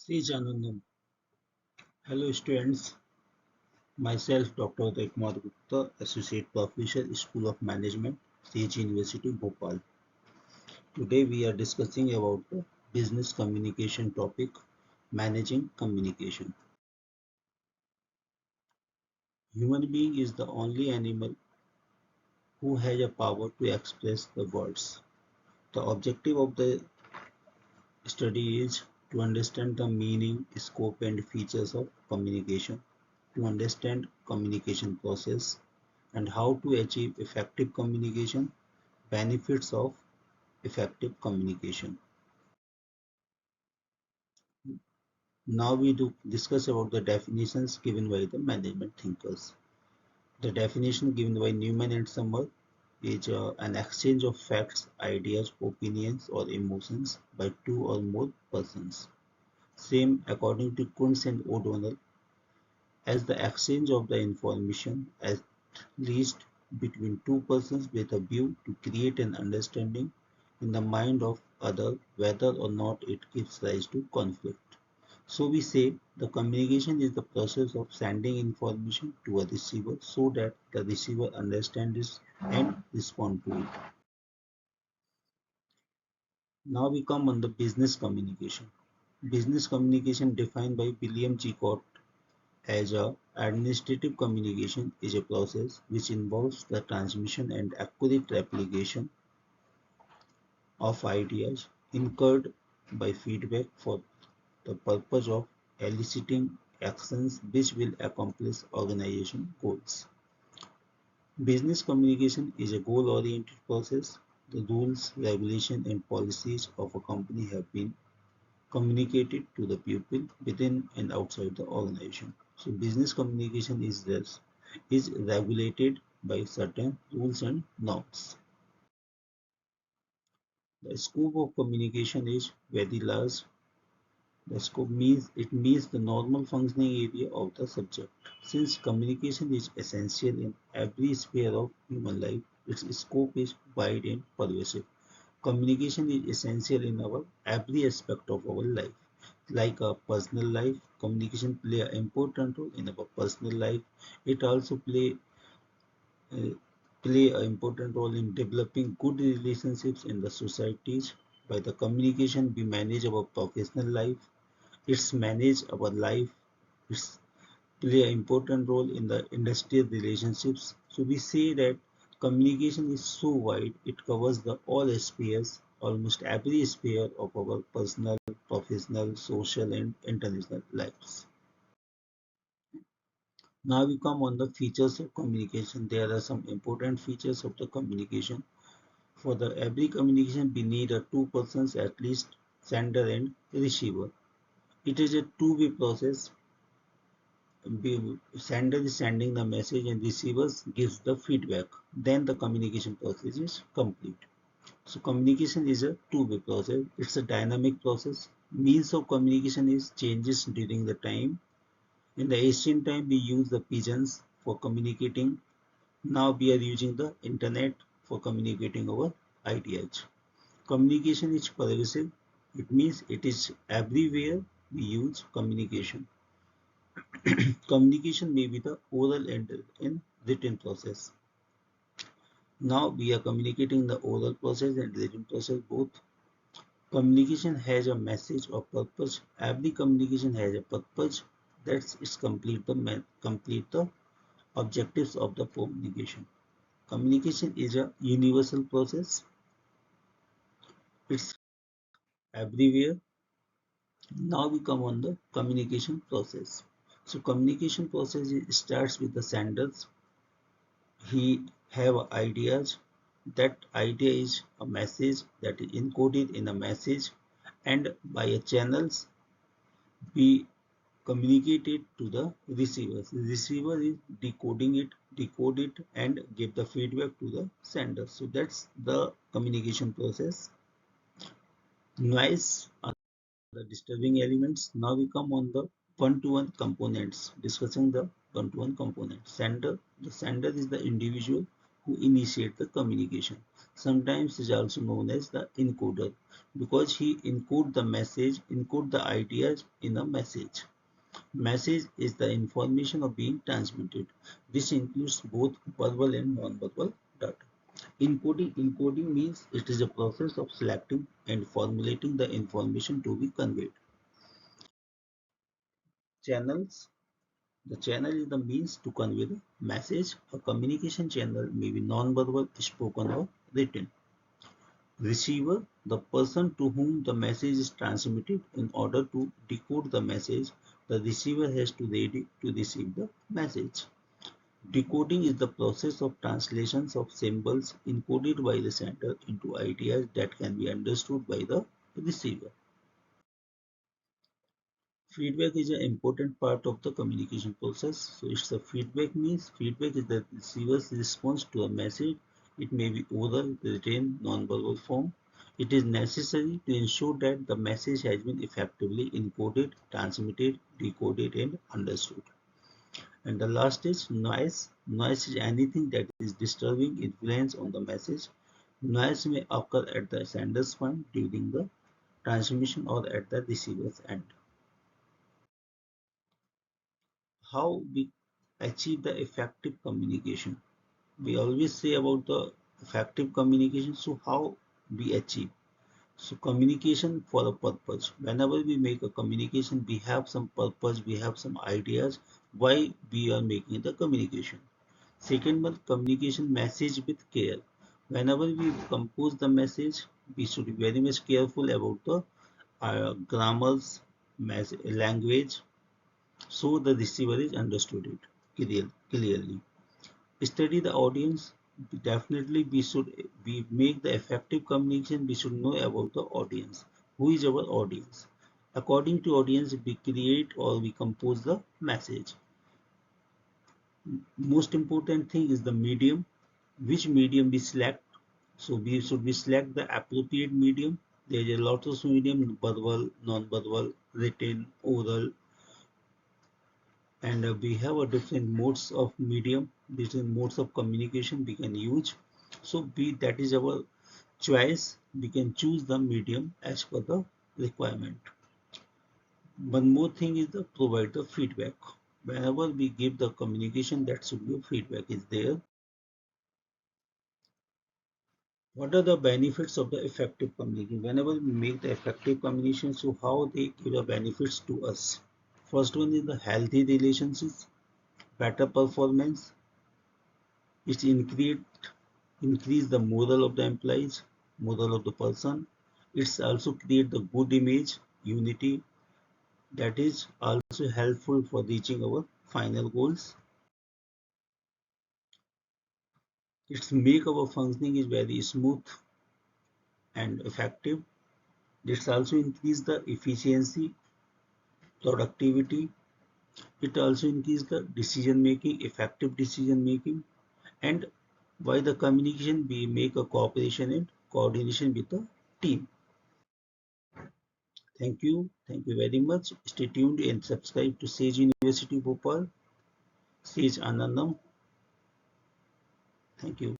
Sri Jananam. Hello students, myself Dr. Uday Kumar Gupta, Associate Professor, School of Management, CH University, Bhopal. Today we are discussing about the business communication topic, managing communication. Human being is the only animal who has a power to express the words. The objective of the study is to understand the meaning, scope and features of communication, to understand communication process, and how to achieve effective communication, benefits of effective communication. Now we do discuss about the definitions given by the management thinkers. The definition given by Newman and Summer is an exchange of facts, ideas, opinions or emotions by two or more persons. Same according to Kuntz and O'Donnell as the exchange of the information at least between two persons with a view to create an understanding in the mind of other whether or not it gives rise to conflict. So we say the communication is the process of sending information to a receiver so that the receiver understands it and respond to it. Now we come on the business communication. Business communication defined by William G. Cott as a administrative communication is a process which involves the transmission and accurate replication of ideas incurred by feedback for the purpose of eliciting actions which will accomplish organization goals. Business communication is a goal-oriented process. The rules, regulations, and policies of a company have been communicated to the people within and outside the organization. So business communication is regulated by certain rules and norms. The scope of communication is very large. The scope means the normal functioning area of the subject. Since communication is essential in every sphere of human life, its scope is wide and pervasive. Communication is essential in our every aspect of our life. Like our personal life, communication play an important role in our personal life. It also uh, play an important role in developing good relationships in the societies. By the communication, we manage our professional life. It's manage our life. It's play an important role in the industrial relationships. So we say that communication is so wide, it covers the all spheres, almost every sphere of our personal, professional, social and international lives. Now we come on the features of communication. There are some important features of the communication. For the every communication we need a two persons at least, sender and receiver. It is a two-way process. Sender is sending the message and receivers gives the feedback. Then the communication process is complete. So communication is a two-way process. It's a dynamic process. Means of communication is changes during the time. In the ancient time, we use the pigeons for communicating. Now we are using the internet for communicating our ideas. Communication is pervasive. It means it is everywhere we use communication. Communication may be the oral and in written process. Now we are communicating the oral process and written process both. Communication has a message or purpose. Every communication has a purpose. That's its complete the objectives of the communication. Communication is a universal process. It's everywhere. Now we come on the communication process. So communication process starts with the senders. He have ideas. That idea is a message that is encoded in a message, and by a channels we communicate it to the receivers. The receiver is decode it and give the feedback to the sender. So that's the communication process. Noise are the disturbing elements. Now we come on the one-to-one components, discussing the one-to-one components. The sender is the individual who initiates the communication. Sometimes is also known as the encoder because he encode the ideas in a message. Message is the information of being transmitted. This includes both verbal and non-verbal data. Encoding means it is a process of selecting and formulating the information to be conveyed. Channels. The channel is the means to convey the message. A communication channel may be non-verbal, spoken or written. Receiver, the person to whom the message is transmitted. In order to decode the message, the receiver has to ready to receive the message. Decoding is the process of translations of symbols encoded by the sender into ideas that can be understood by the receiver. Feedback is an important part of the communication process. So it's the feedback means feedback is the receiver's response to a message. It may be oral, written, non-verbal form. It is necessary to ensure that the message has been effectively encoded, transmitted, decoded, and understood. And the last is noise. Noise is anything that is disturbing influence on the message. Noise may occur at the sender's point during the transmission or at the receiver's end. How we achieve the effective communication? We always say about the effective communication. So how we achieve? So communication for a purpose. Whenever we make a communication, we have some purpose, we have some ideas why we are making the communication. Second one, communication message with care. Whenever we compose the message, we should be very much careful about the grammars, language, so the receiver is understood it clearly. Study the audience. Definitely, we make the effective communication. We should know about the audience. Who is our audience? According to audience, we create or we compose the message. Most important thing is the medium, which medium we select. So we select the appropriate medium. There is a lot of medium: verbal, non-verbal, written, oral, and we have a different modes of medium, different modes of communication we can use. So that is our choice. We can choose the medium as per the requirement. One more thing is the provide the feedback. Whenever we give the communication, that should be feedback is there. What are the benefits of the effective communication? Whenever we make the effective communication, so how they give the benefits to us? First one is the healthy relationships, better performance. It's increase the moral of the employees, moral of the person. It's also create the good image, unity, that is also helpful for reaching our final goals. It's make our functioning is very smooth and effective. It's also increase the efficiency, productivity. It also increase the decision making, effective decision making, and by the communication we make a cooperation and coordination with the team. Thank you very much. Stay tuned and subscribe to Sage University Bhopal, Sage Anandam. Thank you.